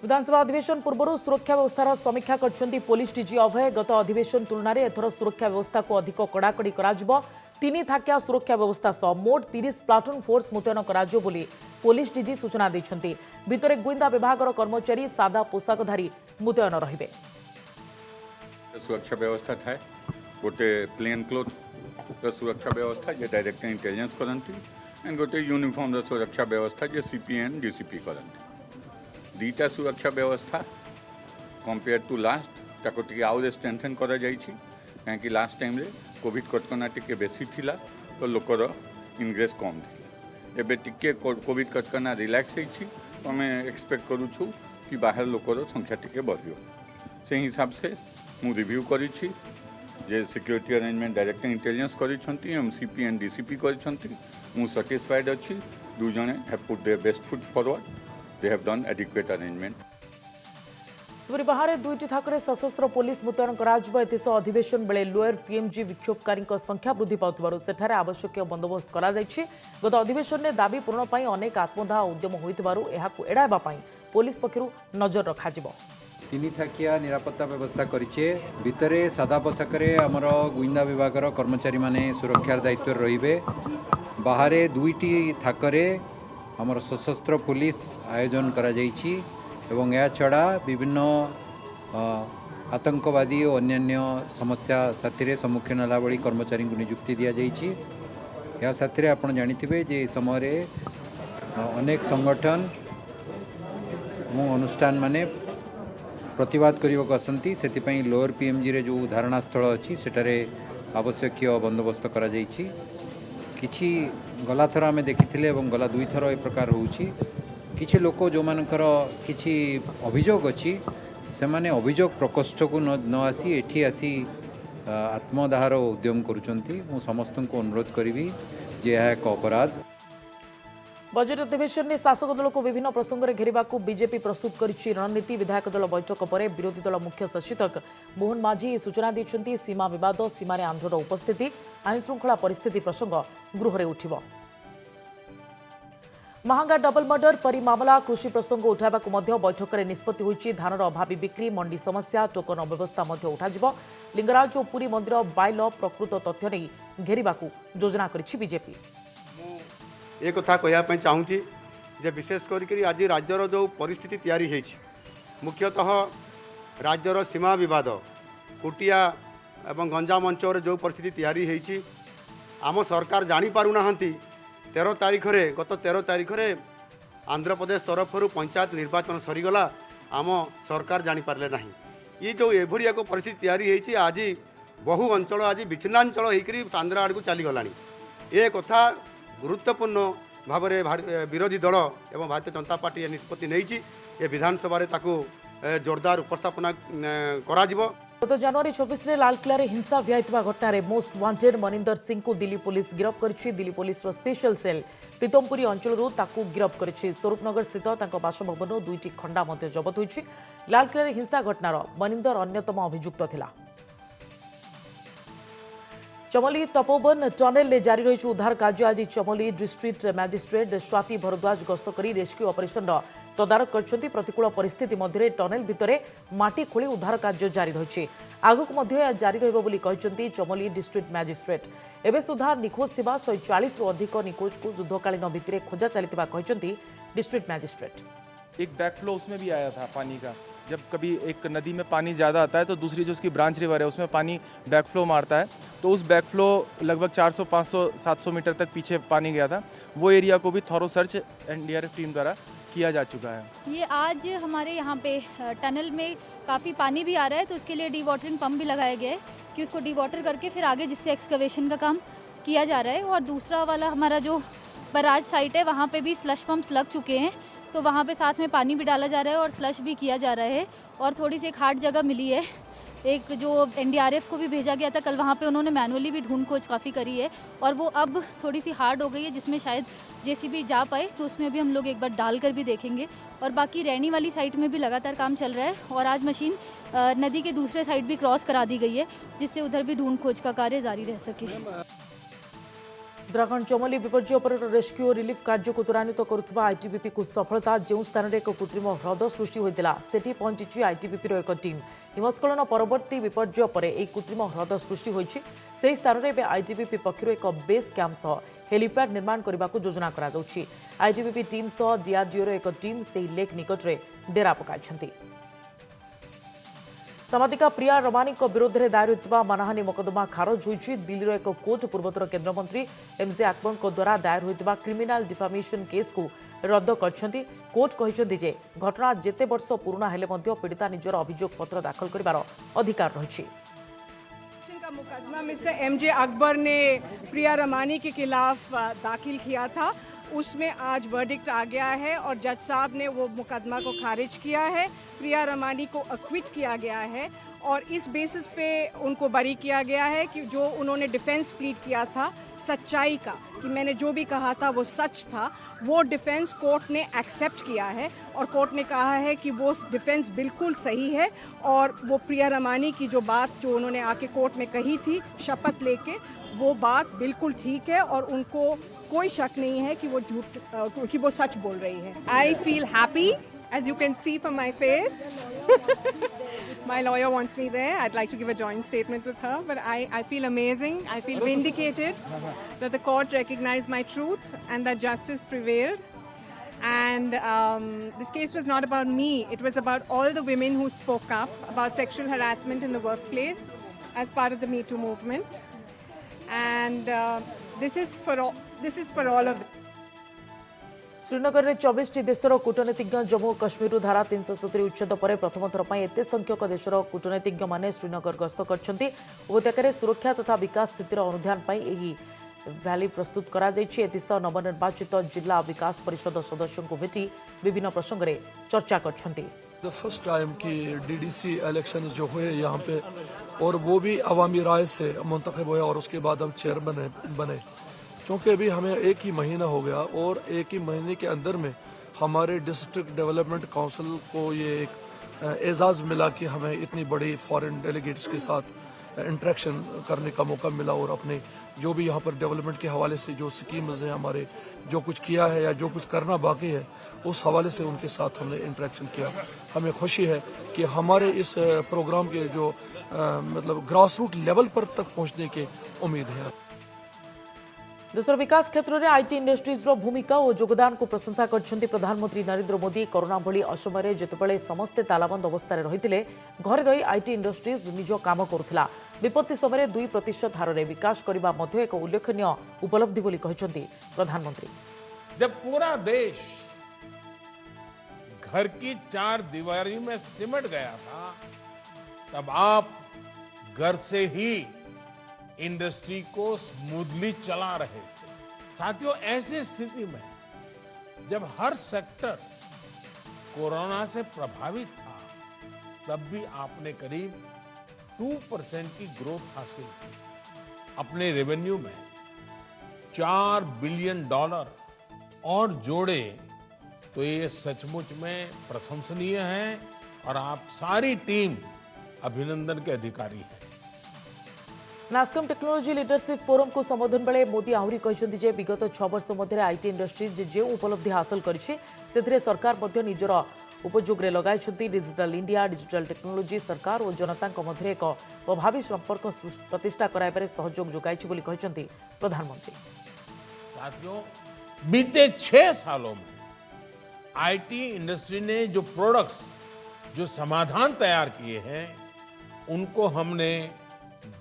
विधानसभा अधिवेशन पूर्व सुरक्षा व्यवस्थार समीक्षा कर पुलिस डीजी अभय गत अधिवेशन तुलन में एथर सुरक्षा व्यवस्था को अधिक कड़ाकड़ी तीन थाकिया सुरक्षा व्यवस्था सह मोट 30 प्लाटून फोर्स मुतयन कर पुलिस डीजी सूचना देते भितर गुइंदा विभाग कर्मचारी सादा पोशाकधारी मुतयन रहिबे। सुरक्षा व्यवस्था थाए गोटे प्लेन क्लोथ सुरक्षा व्यवस्था जे डायरेक्टर इंटेलिजेंस करती एंड गोटे यूनिफॉर्म सुरक्षा व्यवस्था जे सीपी एंड डीसीपी करती दीटा सुरक्षा व्यवस्था कंपेयर टू लास्ट ताको टी आउ स्ट्रेंथन करा जाइछि कहीं लास्ट टाइम रे कोविड कटकना टिके बेसी थिला तो लोकर इनग्रेस कम थी एबे टिके कोविड कटकना रिलैक्स होइछि हमें एक्सपेक्ट करूछु कि बाहर लोकर संख्या टिके बढ़ियो से हिसाब से मु रिव्यू करिछि जे सिक्योरिटी अरेंजमेंट डायरेक्टर इंटेलिजेंस करिछंती एमसीपी एंड डीसीपी करिछंती मु सैटिस्फाइड अछि दु जने have put their best foot forward they have done adequate arrangement सुबरी बाहर दुईटी थाकरे सशस्त्र पुलिस मुतयन कर अधिवेशन बेले लोअर पीएमजी विक्षोभकारी संख्या वृद्धि पाउथिबारु सेठारे आवश्यक बंदोबस्त करा जायछि। गत अधिवेशन में दाबी पूरण पई अनेक आत्मदाह उद्यम होइथिबारु एहाकु एडाइबा पई पुलिस पक्षरु नजर रखाजिबो। तीन थाकिया निरापत्ता व्यवस्था करिचे भितरे सादा पोशाकरे हमर गुइंदा विभागर कर्मचारी माने सुरक्षार दायित्व रहिबे। बाहरे दुईटी थाकरे हमर सशस्त्र पुलिस आयोजन करा जाइछि एवं या छड़ा विभिन्न आतंकवादी और अन्यान्य समस्या साथी सम्मुखीन होला भली कर्मचारी को नियुक्ति दिया जाइछि। या साथी आपण जानिथिबे जे समय रे अनेक संगठन अनुष्ठान माने प्रतिवाद करने आसती से लोअर पीएमजी रे जो धारणा स्थल अच्छी सेठारे आवश्यक बंदोबस्त करा जाइछि। किछि गला थर आम देखी गला दुई थर ए प्रकार होछि लोक जो मानकर किछि अभियोग अच्छी से माने अभियोग प्रकोष्ठ को न आसी एठी आसी आत्मदाहर उद्यम करुचंती। मु समस्त को अनुरोध करी जे यह एक अपराध। बजेट अधिवेशन में शासक दल को विभिन्न प्रसंग में घेरवा बीजेपी प्रस्तुत करिछि रणनीति। विधायक दल बैठक पर विरोधी दल मुख्य सचेतक मोहन माझी सूचना देछंती सीमा विवाद सीमार आंध्रर उपस्थिति आईन श्रृंखला परिस्थिति प्रसंग गृह में उठिबो। महंगा डबल मर्डर परी मामला कृषि प्रसंग उठावा बैठक में निष्पत्ति होइछि। धानर अभावी बिक्री मंडी समस्या टोकन व्यवस्था उठाजिबो। लिंगराज और पुरी मंदिर बाइल प्रकृत तथ्य नहीं घेरवा योजना करिछि बीजेपी। एक कथा कहवाई चाहूँगी जे विशेष करी आज राज्यर जो परिस्थिति तैयारी है मुख्यतः राज्यर सीमा विवाद कुटिया एवं गंजाम अंचल जो परिस्थिति तैयारी है आम सरकार जानीपारूना 13 तारीख रे गत 13 तारीख रे आंध्र प्रदेश तरफ पंचायत निर्वाचन सरीगला आम सरकार जानीपारे ना ये जो एभली एक परिस्थिति तैयारी है आज बहु अंचल आज विच्छिन्नांचल होकर आंध्र आड़ को चलीगला ये कथा गुरुत्वपूर्ण भाव में विरोधी दल एवं भारतीय जनता पार्टी निष्पत्ति नहीं ये विधानसभा जोरदार उपस्थापना करा। गत जनवरी 24 रे लालकिला हिंसा व्यायिଥିବା घटना मोस्ट वांटेड मनिंदर सिंह को दिल्ली पुलिस गिरफ्त करिछि। दिल्ली पुलिस स्पेशल सेल प्रीतमपुरी अंचल ताकू गिरफ्त करिछि। स्वरूपनगर स्थित बासभवन दुईटी खंडा जबत होइछि। लालकिला हिंसा घटनार मनिंदर अन्यतम अभियुक्त थिला। चमोली तपोवन टनेल में जारी रही उद्धार कार्य। आज चमोली डिस्ट्रिक्ट मैजिस्ट्रेट स्वाति भरद्वाज गस्त कर रेस्क्यू ऑपरेशन तदारक करछंती। प्रतिकूल परिस्थिति मध्य टनेल भितर माटी खोली उद्धार कार्य जारी रही आगक जारी रहिबो बोली कहछंती चमोली डिस्ट्रिक्ट मैजिस्ट्रेट। एबे सुधा निखोज थिबा 140 रु अधिक निखोज को युद्धकालीन भित्तिरे खोजा चलितिबा कहछंती डिस्ट्रिक्ट मैजिस्ट्रेट। एक बैकफ्लो उसमें भी आया था पानी का। जब कभी एक नदी में पानी ज़्यादा आता है तो दूसरी जो उसकी ब्रांच रिवर है उसमें पानी बैकफ्लो मारता है तो उस बैकफ्लो लगभग 400, 500, 700 मीटर तक पीछे पानी गया था। वो एरिया को भी थॉरो सर्च एनडीआरएफ टीम द्वारा किया जा चुका है। ये आज हमारे यहाँ पे टनल में काफ़ी पानी भी आ रहा है तो उसके लिए डीवाटरिंग पंप भी लगाया गया है कि उसको डीवाटर करके फिर आगे जिससे एक्सकवेशन का काम किया जा रहा है। और दूसरा वाला हमारा जो बराज साइट है वहाँ पे भी स्लश पम्प्स लग चुके हैं तो वहाँ पे साथ में पानी भी डाला जा रहा है और स्लश भी किया जा रहा है। और थोड़ी सी एक हार्ड जगह मिली है, एक जो एनडीआरएफ को भी भेजा गया था कल, वहाँ पे उन्होंने मैनुअली भी ढूंढ खोज काफ़ी करी है और वो अब थोड़ी सी हार्ड हो गई है जिसमें शायद जेसीबी जा पाए तो उसमें भी हम लोग एक बार डाल कर भी देखेंगे। और बाकी रैनी वाली साइट में भी लगातार काम चल रहा है और आज मशीन नदी के दूसरे साइड भी क्रॉस करा दी गई है जिससे उधर भी ढूंढ खोज का कार्य जारी रह सके। उत्तराखंड चमोली विपर्य पर रेस्क्यू और रिलीफ कार्य को त्वरान्वित करुवा आईटीबीपी को सफलता जो स्थान में एक कृत्रिम ह्रद सृष्टि होता सेठी पहुंची आईटीबीपी एक टीम हिमस्खलन परवर्ती विपर्य पर एक कृत्रिम ह्रद सृष्टि होती से स्थान में आईटीबीपी पक्षर एक बेस कैंप सह हेलीपैड निर्माण करने को योजना कराଯାଉଛି। आईटीबीपी टीम सह डीआरडीओ एक टीम से लेक निकट में डेरा पकाई। सामाजिका प्रिया रमानी विरोध में दायर होता मानहानि मकदमा खारज होती दिल्ली एक कोर्ट पूर्वतर केन्द्रमंत्री एमजे अकबर द्वारा दायर होता क्रिमिनाल डिफामेशन केस को रद्द कर कोर्ट कहते घटना जेते वर्ष पुराना हेले पीड़िता निजर अभियोग पत्र दाखल कर अधिकार रही। का मुकदमा मिस्टर एमजे अकबर ने प्रिया रमानी के खिलाफ दाखिल किया था, उसमें आज वर्डिक्ट आ गया है और जज साहब ने वो मुकदमा को खारिज किया है। प्रिया रमानी को अक्विट किया गया है और इस बेसिस पे उनको बरी किया गया है कि जो उन्होंने डिफेंस प्लीड किया था सच्चाई का, कि मैंने जो भी कहा था वो सच था, वो डिफेंस कोर्ट ने एक्सेप्ट किया है और कोर्ट ने कहा है कि वो डिफेंस बिल्कुल सही है और वो प्रिया रमानी की जो बात जो उन्होंने आके कोर्ट में कही थी शपथ लेके, वो बात बिल्कुल ठीक है और उनको कोई शक नहीं है कि वो झूठ कि वो सच बोल रही है। I feel happy, as you can see from my face. My lawyer wants me there. I'd like to give a joint statement with her, but I feel amazing. I feel vindicated that the court recognized my truth and that justice prevailed. And this case was not about me. It was about all the women who spoke up about sexual harassment in the workplace as part of the Me Too movement. And this is for all of them. Srinagar में 24 देशर कूटनीतिज्ञ जम्मू काश्मीर धारा 370 उच्छेद पर प्रथम थर पर एत संख्यक देशर कूटनीतिज्ञ माने श्रीनगर गस्त करछन्ति। उपत्यकार सुरक्षा तथा विकास स्थितिर अनुध्यान पई एही भैली प्रस्तुत करा जायछि। एतिसह नवनिर्वाचित जिला विकास परिषद सदस्यों को भेटी विभिन्न प्रसंग में चर्चा करछन्ति। द फर्स्ट टाइम कि डीडीसी इलेक्शंस जो हुए यहाँ पे और वो भी अवामी राय से मुंतखब हुए और उसके बाद हम चेयरमैन बने। चूँकि अभी हमें एक ही महीना हो गया और एक ही महीने के अंदर में हमारे डिस्ट्रिक्ट डेवलपमेंट काउंसिल को ये एक एजाज़ मिला कि हमें इतनी बड़ी फॉरेन डेलीगेट्स के साथ इंटरेक्शन करने का मौका मिला और अपने जो भी यहाँ पर डेवलपमेंट के हवाले से जो स्कीम्स हैं हमारे जो कुछ किया है या जो कुछ करना बाकी है उस हवाले से उनके साथ हमने इंटरेक्शन किया। हमें खुशी है कि हमारे इस प्रोग्राम के जो मतलब ग्रास रूट लेवल पर तक पहुँचने की उम्मीद है। देशर विकास क्षेत्र में आईटी इंडस्ट्रीज भूमिका और योगदान को प्रशंसा करछन्ति प्रधानमंत्री नरेंद्र मोदी। कोरोना भली असमय जेतेबेले समस्ते तालाबंद अवस्था रही घरे रही आईटी इंडस्ट्रीज निज काम करुला विपत्ति समय 2% हार विकास करने मध्य एक उल्लेखनीय उपलब्धि बोली कहछन्ति प्रधानमंत्री। जब पूरा देश घर की 4 दीवारी में सिमट गया था तब आप घर से ही इंडस्ट्री को स्मूथली चला रहे थे। साथियों, ऐसी स्थिति में जब हर सेक्टर कोरोना से प्रभावित था तब भी आपने करीब 2% की ग्रोथ हासिल की। अपने रेवेन्यू में $4 बिलियन और जोड़े तो ये सचमुच में प्रशंसनीय है और आप सारी टीम अभिनंदन के अधिकारी हैं। नास्कम टेक्नोलोजी लीडरशिप फोरम को संबोधन बेले मोदी आहरी कहते जे विगत 6 वर्ष मध्य आईटी इंडस्ट्रीज जो उपलब्धि हासिल करिछि सेथिरे सरकार मध्य निजर उपयोग में लगाई डिजिटल इंडिया डिजिटल टेक्नोलोजी सरकार और जनता मध्य एक प्रभावी संपर्क प्रतिष्ठा कराइबारे सहयोग जोगाइछि बोली कहते प्रधानमंत्री। साथियों, बीते 6 सालों में आईटी इंडस्ट्री ने जो प्रोडक्ट्स जो समाधान तैयार किए हैं उनको हमने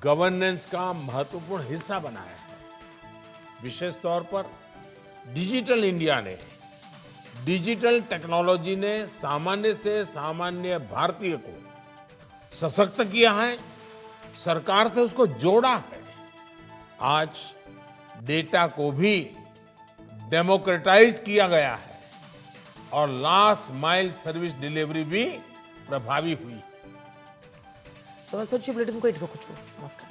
गवर्नेंस का महत्वपूर्ण हिस्सा बनाया है। विशेष तौर पर डिजिटल इंडिया ने डिजिटल टेक्नोलॉजी ने सामान्य से सामान्य भारतीय को सशक्त किया है, सरकार से उसको जोड़ा है। आज डेटा को भी डेमोक्रेटाइज किया गया है और लास्ट माइल सर्विस डिलीवरी भी प्रभावी हुई। समय बुलेटिन को ये रखुछु। नमस्कार।